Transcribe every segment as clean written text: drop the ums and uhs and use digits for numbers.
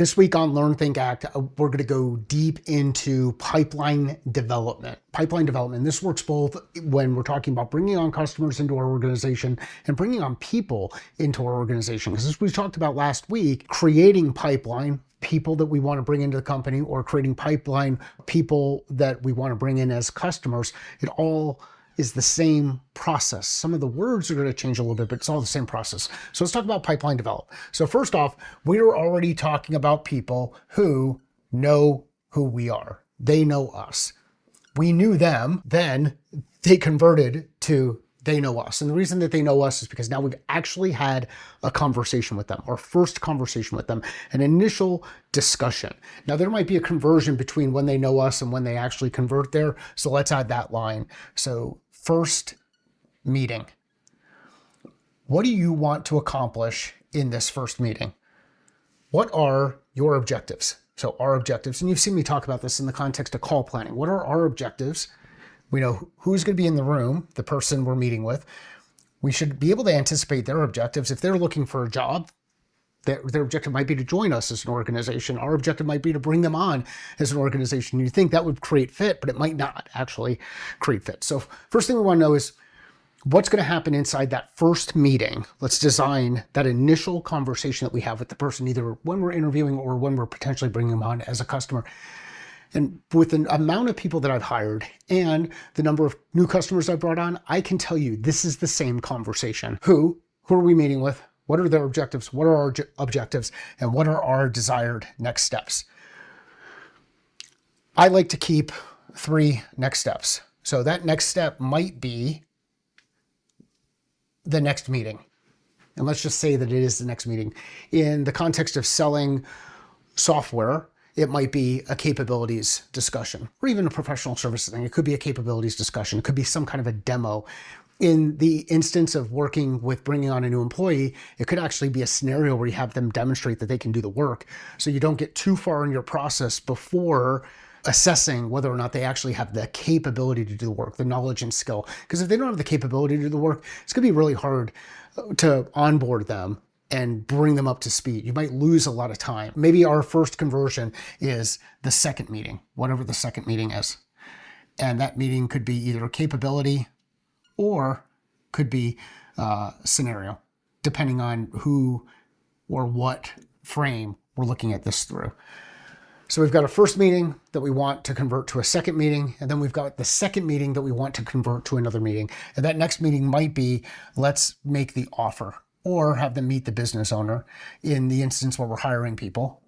This week on Learn, Think, Act, we're going to go deep into pipeline development. Pipeline development. This works both when we're talking about bringing on customers into our organization and bringing on people into our organization. Because as we talked about last week, creating pipeline, people that we want to bring into the company, or creating pipeline, people that we want to bring in as customers, it all is the same process. Some of the words are going to change a little bit, but it's all the same process. So let's talk about pipeline development. So first off, we are already talking about people who know who we are. They know us. We knew them, then they converted to they know us. And the reason that they know us is because now we've actually had a conversation with them, our first conversation with them, an initial discussion. Now there might be a conversion between when they know us and when they actually convert there. So let's add that line. So first meeting. What do you want to accomplish in this first meeting? What are your objectives? So our objectives, and you've seen me talk about this in the context of call planning. What are our objectives? We know who's going to be in the room, the person we're meeting with. We should be able to anticipate their objectives. If they're looking for a job, their objective might be to join us as an organization. Our objective might be to bring them on as an organization. You think that would create fit, but it might not actually create fit. So first thing we want to know is what's going to happen inside that first meeting. Let's design that initial conversation that we have with the person, either when we're interviewing or when we're potentially bringing them on as a customer. And with the amount of people that I've hired and the number of new customers I've brought on, I can tell you this is the same conversation. Who are we meeting with? What are their objectives? What are our objectives? And what are our desired next steps? I like to keep 3 next steps. So that next step might be the next meeting. And let's just say that it is the next meeting. In the context of selling software, it might be a capabilities discussion, or even a professional services thing. It could be a capabilities discussion. It could be some kind of a demo. In the instance of working with bringing on a new employee, it could actually be a scenario where you have them demonstrate that they can do the work. So you don't get too far in your process before assessing whether or not they actually have the capability to do the work, the knowledge and skill. Because if they don't have the capability to do the work, it's going to be really hard to onboard them and bring them up to speed. You might lose a lot of time. Maybe our first conversion is the second meeting, whatever the second meeting is. And that meeting could be either a capability or could be a scenario, depending on who or what frame we're looking at this through. So we've got a first meeting that we want to convert to a second meeting, and then we've got the second meeting that we want to convert to another meeting. And that next meeting might be, let's make the offer, or have them meet the business owner in the instance where we're hiring people.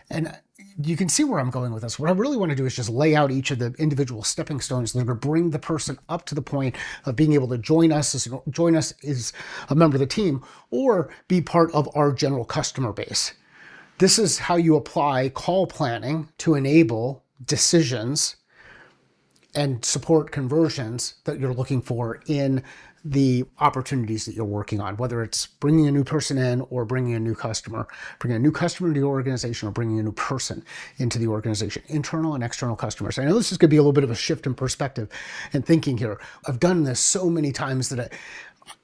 And you can see where I'm going with this. What I really want to do is just lay out each of the individual stepping stones that are going to bring the person up to the point of being able to join us as a member of the team, or be part of our general customer base. This is how you apply call planning to enable decisions and support conversions that you're looking for in the opportunities that you're working on, whether it's bringing a new person in or bringing a new customer into the organization, or bringing a new person into the organization, internal and external customers. I know this is going to be a little bit of a shift in perspective and thinking here. I've done this so many times that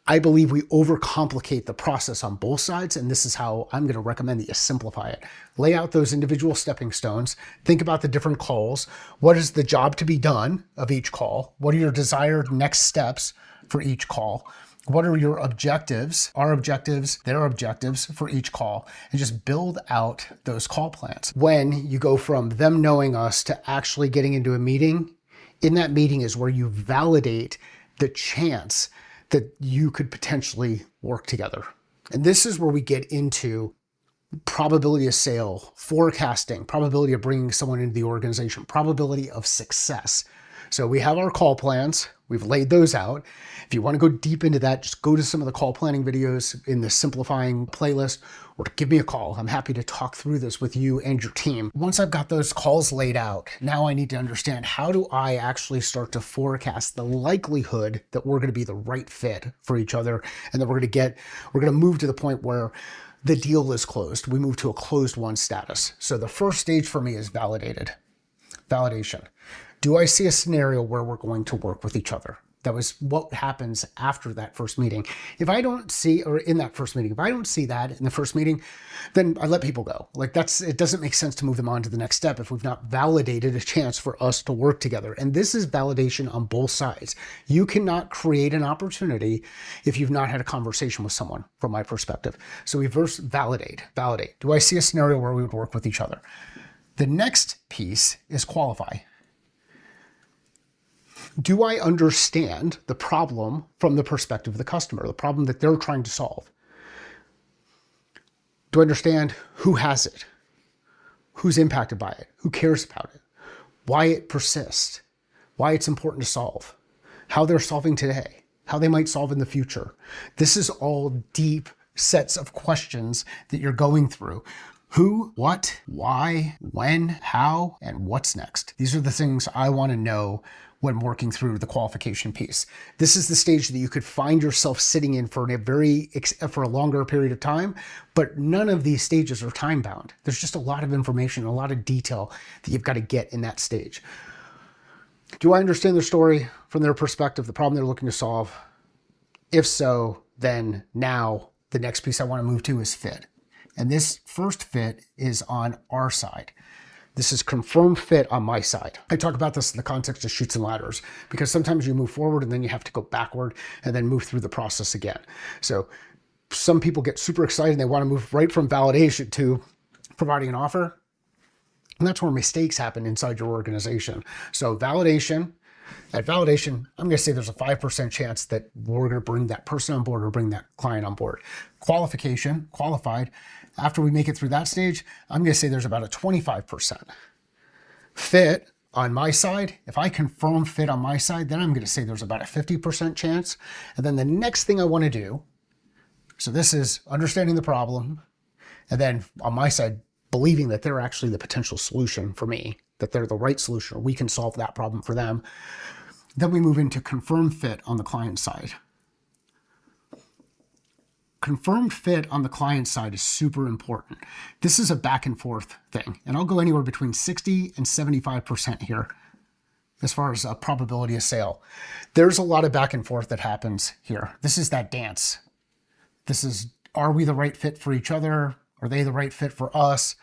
I believe we overcomplicate the process on both sides, and this is how I'm going to recommend that you simplify it. Lay out those individual stepping stones. Think about the different calls. What is the job to be done of each call? What are your desired next steps for each call? What are your objectives, our objectives, their objectives for each call? And just build out those call plans. When you go from them knowing us to actually getting into a meeting, in that meeting is where you validate the chance that you could potentially work together. And this is where we get into probability of sale, forecasting, probability of bringing someone into the organization, probability of success. So we have our call plans. We've laid those out. If you want to go deep into that, just go to some of the call planning videos in the simplifying playlist, or give me a call. I'm happy to talk through this with you and your team. Once I've got those calls laid out, now I need to understand, how do I actually start to forecast the likelihood that we're going to be the right fit for each other, and that we're going to move to the point where the deal is closed. We move to a closed won status. So the first stage for me is validation. Do I see a scenario where we're going to work with each other? That was what happens after that first meeting. If I don't see, or in that first meeting, if I don't see that in the first meeting, then I let people go. Like it doesn't make sense to move them on to the next step if we've not validated a chance for us to work together. And this is validation on both sides. You cannot create an opportunity if you've not had a conversation with someone, from my perspective. So we first validate. Do I see a scenario where we would work with each other? The next piece is qualify. Do I understand the problem from the perspective of the customer, the problem that they're trying to solve? Do I understand who has it, who's impacted by it, who cares about it, why it persists, why it's important to solve, how they're solving today, how they might solve in the future? This is all deep sets of questions that you're going through. Who, what, why, when, how, and what's next? These are the things I want to know when working through the qualification piece. This is the stage that you could find yourself sitting in for a longer period of time, but none of these stages are time bound. There's just a lot of information, a lot of detail that you've got to get in that stage. Do I understand their story from their perspective, the problem they're looking to solve? If so, then now the next piece I want to move to is fit. And this first fit is on our side. This is confirmed fit on my side. I talk about this in the context of chutes and ladders because sometimes you move forward and then you have to go backward and then move through the process again. So some people get super excited and they want to move right from validation to providing an offer. And that's where mistakes happen inside your organization. So validation, at validation, I'm going to say there's a 5% chance that we're going to bring that person on board or bring that client on board. Qualification, qualified, after we make it through that stage, I'm going to say there's about a 25%. Fit on my side, if I confirm fit on my side, then I'm going to say there's about a 50% chance. And then the next thing I want to do, so this is understanding the problem, and then on my side, believing that they're actually the potential solution for me, that they're the right solution, or we can solve that problem for them. Then we move into confirmed fit on the client side. Confirmed fit on the client side is super important. This is a back and forth thing, and I'll go anywhere between 60 and 75% here as far as a probability of sale. There's a lot of back and forth that happens here. This is that dance. This is, are we the right fit for each other? Are they the right fit for us?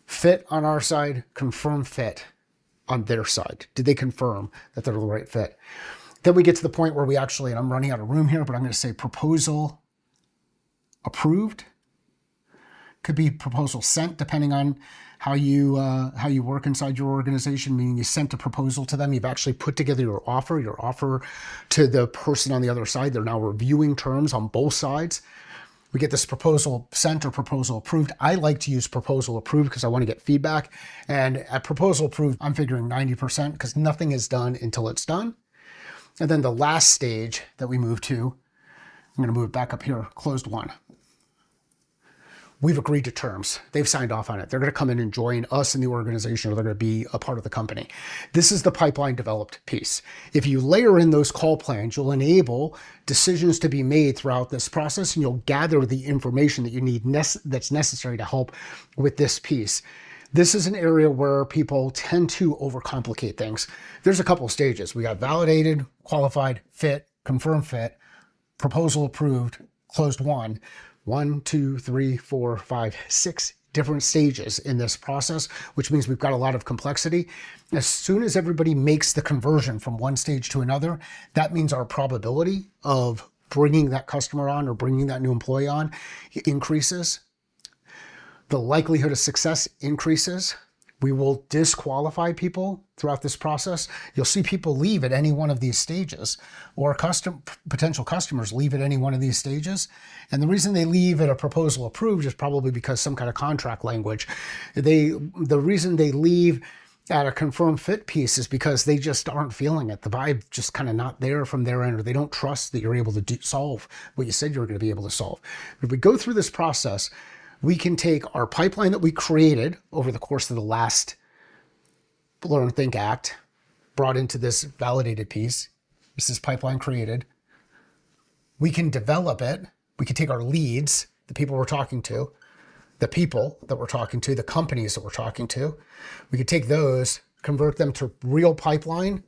Fit on our side, confirm fit on their side. Did they confirm that they're the right fit? Then we get to the point where we actually, and I'm running out of room here, but I'm going to say proposal approved. Could be proposal sent, depending on how you work inside your organization, meaning you sent a proposal to them. You've actually put together your offer to the person on the other side. They're now reviewing terms on both sides. We get this proposal sent or proposal approved. I like to use proposal approved because I want to get feedback. And at proposal approved, I'm figuring 90% because nothing is done until it's done. And then the last stage that we move to, I'm going to move it back up here, closed one. We've agreed to terms. They've signed off on it. They're going to come in and join us in the organization, or they're going to be a part of the company. This is the pipeline developed piece. If you layer in those call plans, you'll enable decisions to be made throughout this process, and you'll gather the information that you need that's necessary to help with this piece. This is an area where people tend to overcomplicate things. There's a couple of stages. We got validated, qualified, fit, confirmed fit, proposal approved, closed one. 1, 2, 3, 4, 5, 6 different stages in this process, which means we've got a lot of complexity. As soon as everybody makes the conversion from one stage to another, that means our probability of bringing that customer on or bringing that new employee on increases. The likelihood of success increases. We will disqualify people throughout this process. You'll see people leave at any one of these stages, or potential customers leave at any one of these stages. And the reason they leave at a proposal approved is probably because some kind of contract language. The reason they leave at a confirmed fit piece is because they just aren't feeling it. The vibe just kind of not there from their end, or they don't trust that you're able to solve what you said you were going to be able to solve. If we go through this process, we can take our pipeline that we created over the course of the last Learn, Think, Act, brought into this validated piece. This is pipeline created. We can develop it. We can take our leads, the people we're talking to, the people that we're talking to, the companies that we're talking to. We can take those, convert them to real pipeline,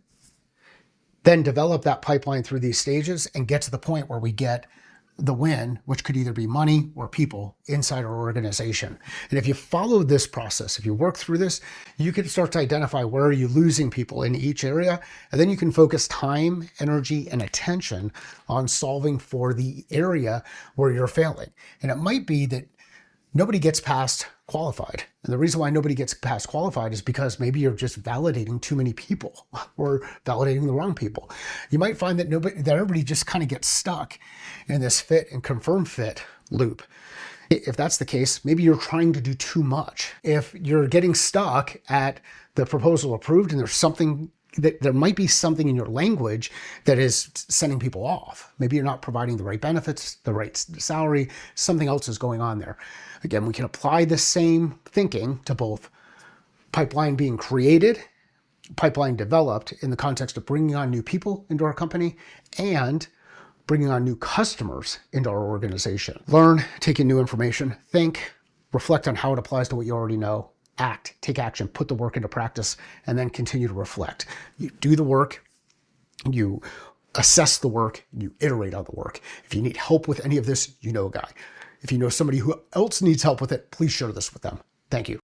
Then develop that pipeline through these stages and get to the point where we get the win, which could either be money or people inside our organization. And if you follow this process, if you work through this, you can start to identify where are you losing people in each area. And then you can focus time, energy, and attention on solving for the area where you're failing. And it might be that nobody gets past qualified. And the reason why nobody gets past qualified is because maybe you're just validating too many people or validating the wrong people. You might find that everybody just kind of gets stuck in this fit and confirm fit loop. If that's the case, maybe you're trying to do too much. If you're getting stuck at the proposal approved and there might be something in your language that is sending people off. Maybe you're not providing the right benefits, the right salary, something else is going on there. Again, we can apply the same thinking to both pipeline being created, pipeline developed in the context of bringing on new people into our company and bringing on new customers into our organization. Learn, take in new information, think, reflect on how it applies to what you already know, act, take action, put the work into practice, and then continue to reflect. You do the work, you assess the work, you iterate on the work. If you need help with any of this, you know a guy. If you know somebody who else needs help with it, please share this with them. Thank you.